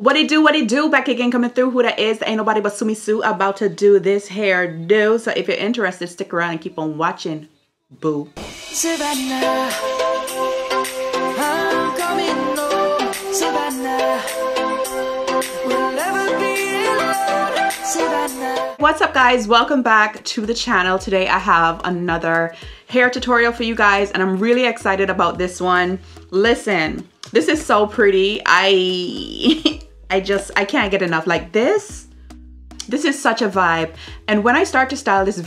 What it do? Back again, coming through. Who that is? Ain't nobody but Sumi Sue about to do this hairdo. So if you're interested, stick around and keep on watching. Boo. Savannah, I'm coming home. Savannah, we'll never be alone. Savannah. What's up, guys? Welcome back to the channel. Today I have another hair tutorial for you guys, and I'm really excited about this one. Listen, this is so pretty. I can't get enough. Like this is such a vibe. And when I start to style this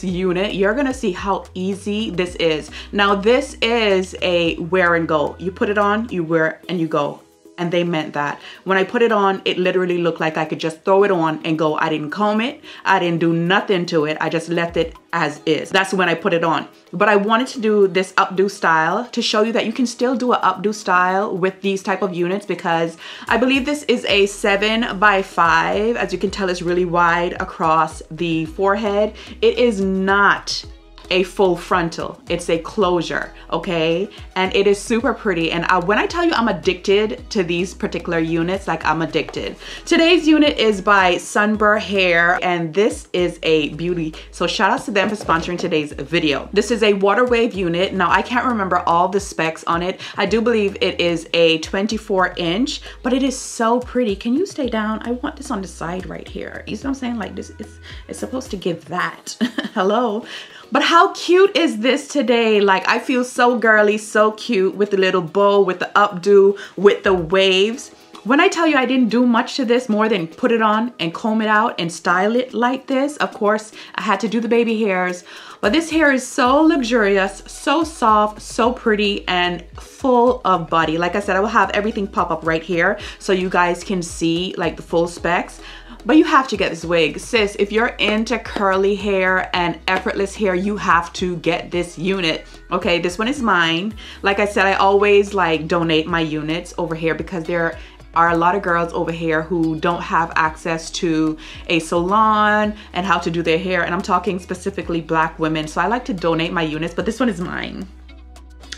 unit, you're gonna see how easy this is. Now this is a wear and go. You put it on, you wear, and you go. And they meant that. When I put it on, it literally looked like I could just throw it on and go. I didn't comb it. I didn't do nothing to it. I just left it as is. That's when I put it on. But I wanted to do this updo style to show you that you can still do an updo style with these type of units, because I believe this is a 7x5. As you can tell, it's really wide across the forehead. It is not a full frontal, it's a closure, okay? And it is super pretty. And when I tell you I'm addicted to these particular units, like I'm addicted. Today's unit is by Sunber Hair, and this is a beauty. So shout out to them for sponsoring today's video. This is a water wave unit. Now I can't remember all the specs on it. I do believe it is a 24-inch, but it is so pretty. Can you stay down? I want this on the side right here. You see what I'm saying? Like this is, it's supposed to give that. Hello. But how cute is this today? Like, I feel so girly, so cute with the little bow, with the updo, with the waves. When I tell you I didn't do much to this more than put it on and comb it out and style it like this, of course, I had to do the baby hairs. But this hair is so luxurious, so soft, so pretty, and full of body. Like I said, I will have everything pop up right here so you guys can see like the full specs. But you have to get this wig. Sis, if you're into curly hair and effortless hair, you have to get this unit. Okay, this one is mine. Like I said, I always like donate my units over here because there are a lot of girls over here who don't have access to a salon and how to do their hair. And I'm talking specifically Black women. So I like to donate my units, but this one is mine.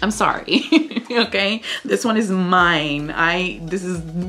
I'm sorry, okay? This one is mine.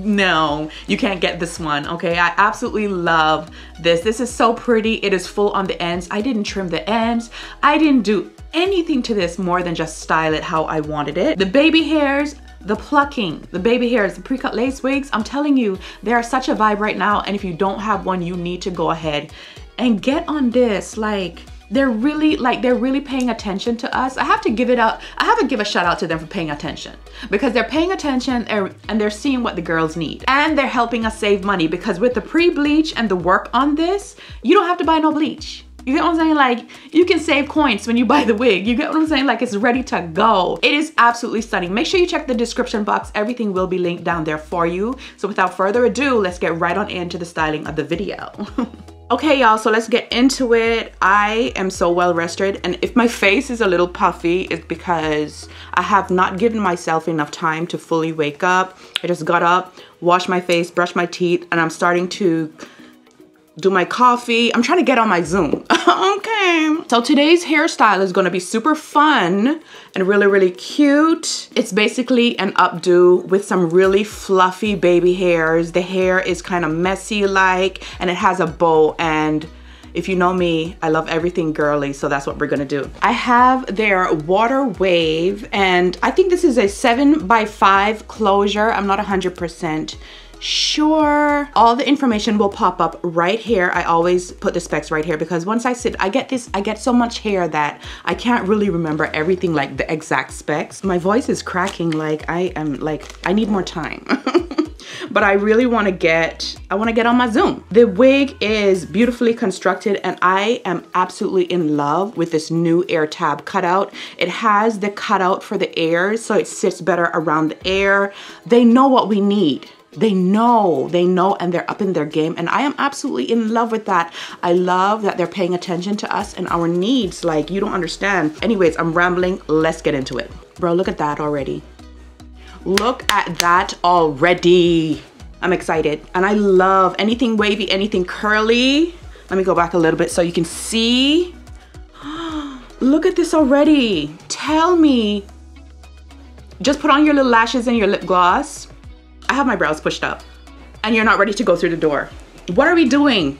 No, you can't get this one, okay? I absolutely love this. This is so pretty. It is full on the ends. I didn't trim the ends. I didn't do anything to this more than just style it how I wanted it. The baby hairs, the plucking, the baby hairs, the pre-cut lace wigs, I'm telling you, they are such a vibe right now. And if you don't have one, you need to go ahead and get on this. Like, they're really paying attention to us. I have to give a shout out to them for paying attention, because they're paying attention and they're seeing what the girls need, and they're helping us save money, because with the pre-bleach and the work on this, you don't have to buy no bleach. You get what I'm saying? Like, you can save coins when you buy the wig. You get what I'm saying? Like, it's ready to go. It is absolutely stunning. Make sure you check the description box. Everything will be linked down there for you. So without further ado, let's get right on into the styling of the video. Okay, y'all, so let's get into it. I am so well rested, and if my face is a little puffy, it's because I have not given myself enough time to fully wake up. I just got up, washed my face, brushed my teeth, and I'm starting to do my coffee. I'm trying to get on my Zoom. Okay. So today's hairstyle is going to be super fun and really, really cute. It's basically an updo with some really fluffy baby hairs. The hair is kind of messy like, and it has a bow. And if you know me, I love everything girly, so that's what we're gonna do. I have their water wave, and I think this is a 7x5 closure. I'm not 100% sure. All the information will pop up right here. I always put the specs right here, because once I sit, I get so much hair that I can't really remember everything, like the exact specs. My voice is cracking, like I need more time. But I really want to get on my Zoom. The wig is beautifully constructed, and I am absolutely in love with this new air tab cutout. It has the cutout for the ears, so it sits better around the ear. They know what we need. They know, and they're up in their game, and I am absolutely in love with that. I love that they're paying attention to us and our needs, like, you don't understand. Anyways, I'm rambling, let's get into it. Bro, look at that already. Look at that already. I'm excited, and I love anything wavy, anything curly. Let me go back a little bit so you can see. Look at this already. Tell me Just put on your little lashes and your lip gloss. I have my brows pushed up and you're not ready to go through the door. What are we doing?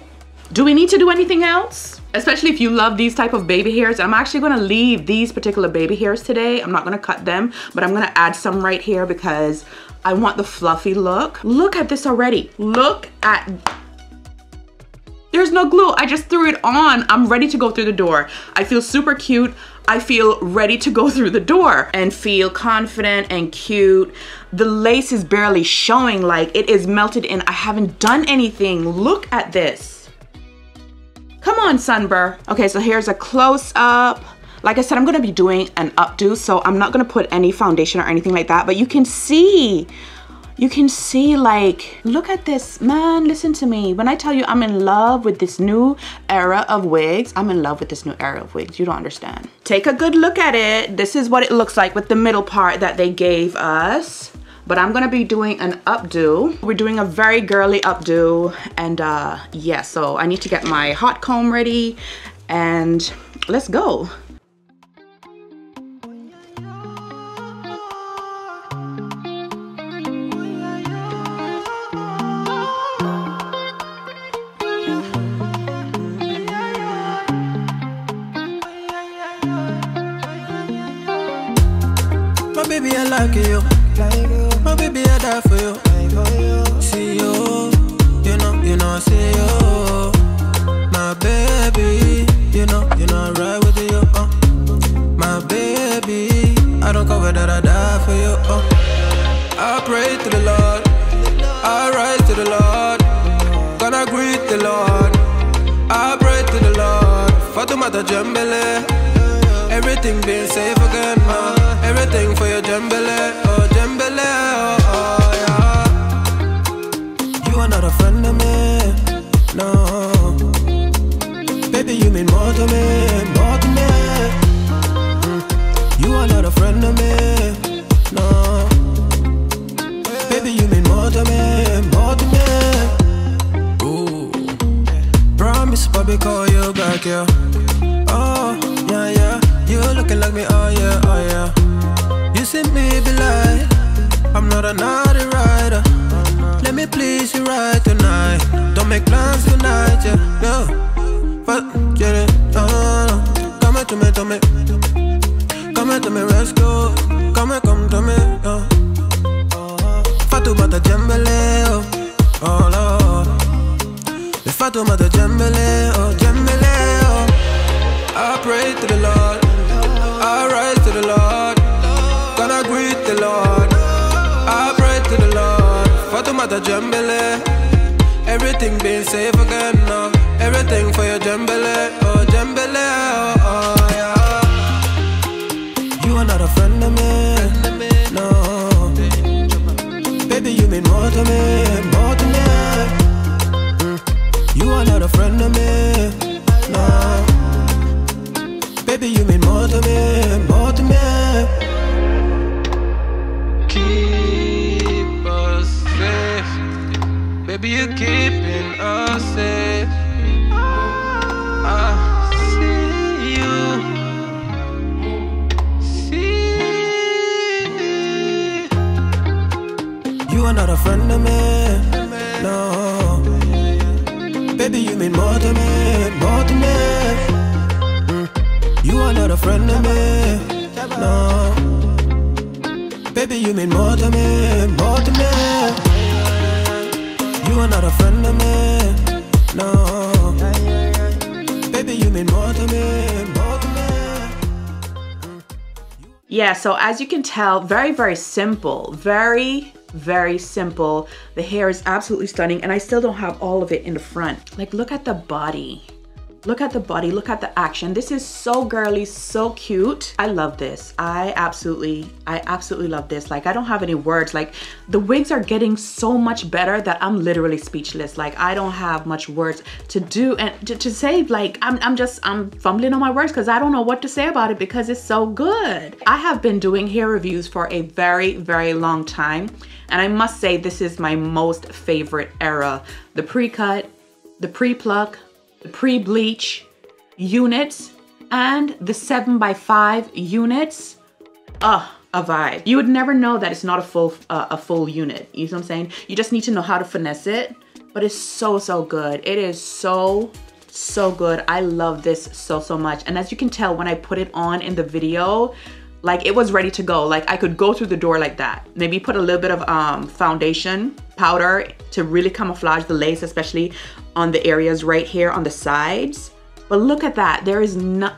Do we need to do anything else? Especially if you love these type of baby hairs. I'm actually gonna leave these particular baby hairs today. I'm not gonna cut them, but I'm gonna add some right here because I want the fluffy look. Look at this already. Look at, there's no glue. I just threw it on. I'm ready to go through the door. I feel super cute. I feel ready to go through the door and feel confident and cute. The lace is barely showing, like it is melted in. I haven't done anything. Look at this. Come on, Sunber. Okay, so here's a close up. Like I said, I'm gonna be doing an updo, so I'm not gonna put any foundation or anything like that, but you can see like, look at this, man, listen to me. When I tell you I'm in love with this new era of wigs, I'm in love with this new era of wigs, you don't understand. Take a good look at it. This is what it looks like with the middle part that they gave us. But I'm gonna be doing an updo. We're doing a very girly updo, and yeah, so I need to get my hot comb ready, and let's go. My baby, I like you. My baby, I die for you. See you, you know, see you. My baby, you know, I ride with you. My baby, I don't cover that, I die for you. I pray to the Lord, I rise to the Lord, gonna greet the Lord. I pray to the Lord, Fatumata Jambele, everything being safe again, everything for your Jambele, oh Jambele, oh yeah. You are not a friend of me, no. Baby, you mean more to me, more to me. You are not a friend of me, no. Baby, you mean more to me, more to me. Ooh, promise, Bobby, call you back, yeah. Oh, yeah, yeah. You looking like me, oh yeah, oh yeah. You see me be like, I'm not a naughty rider. Let me please you right tonight. Don't make plans tonight, yeah, no. But get it, no. Come here to me, to me. Come here to me, let's go. Come here, come to me, Fatu bata jembele, oh Lord. If Fatu bata jembele, oh jembele, oh. I pray to the Lord, I rise to the Lord, gonna greet the Lord. I pray to the Lord, Fatumata Jambele, everything being safe again, no. Everything for your Jambele, oh Jambele, oh yeah. You are not a friend of me, no. Baby, you mean more to me, more to me. You are not a friend of me, no. Baby, you mean more to me, more to me. Keep us safe. Baby, you're keeping us safe. I see you. See. You are not a friend of me, no. Baby, you mean more to me, more to me. You are not a friend of me, no. Baby, you mean more to me, more to me. You are not a friend of me, no. Baby, you mean more to me, more to me. Yeah, so as you can tell, very, very simple. Very simple. The hair is absolutely stunning, and I still don't have all of it in the front. Like, look at the body. Look at the body, look at the action. This is so girly, so cute. I love this. I absolutely love this. Like, I don't have any words. Like, the wigs are getting so much better that I'm literally speechless. Like, I don't have much words to do and to say. Like, I'm fumbling on my words because I don't know what to say about it because it's so good. I have been doing hair reviews for a very, very long time, and I must say this is my most favorite era. The pre-cut, the pre-pluck, the pre-bleach units, and the 7x5 units. a vibe. You would never know that it's not a full unit. You know what I'm saying? You just need to know how to finesse it, but it's so, so good. It is so good. I love this so much. And as you can tell, when I put it on in the video, like it was ready to go. Like I could go through the door like that. Maybe put a little bit of foundation powder to really camouflage the lace, especially on the areas right here on the sides. But look at that. There is not,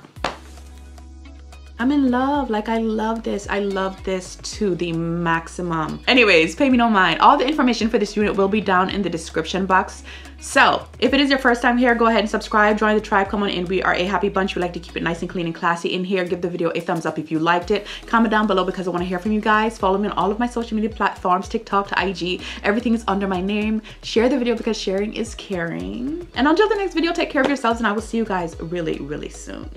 I'm in love. Like I love this. I love this to the maximum. Anyways, pay me no mind. All the information for this unit will be down in the description box. So if it is your first time here, go ahead and subscribe, join the tribe, come on in. We are a happy bunch. We like to keep it nice and clean and classy in here. Give the video a thumbs up if you liked it. Comment down below because I want to hear from you guys. Follow me on all of my social media platforms, TikTok to IG. Everything is under my name. Share the video because sharing is caring. And until the next video, take care of yourselves and I will see you guys really, really soon.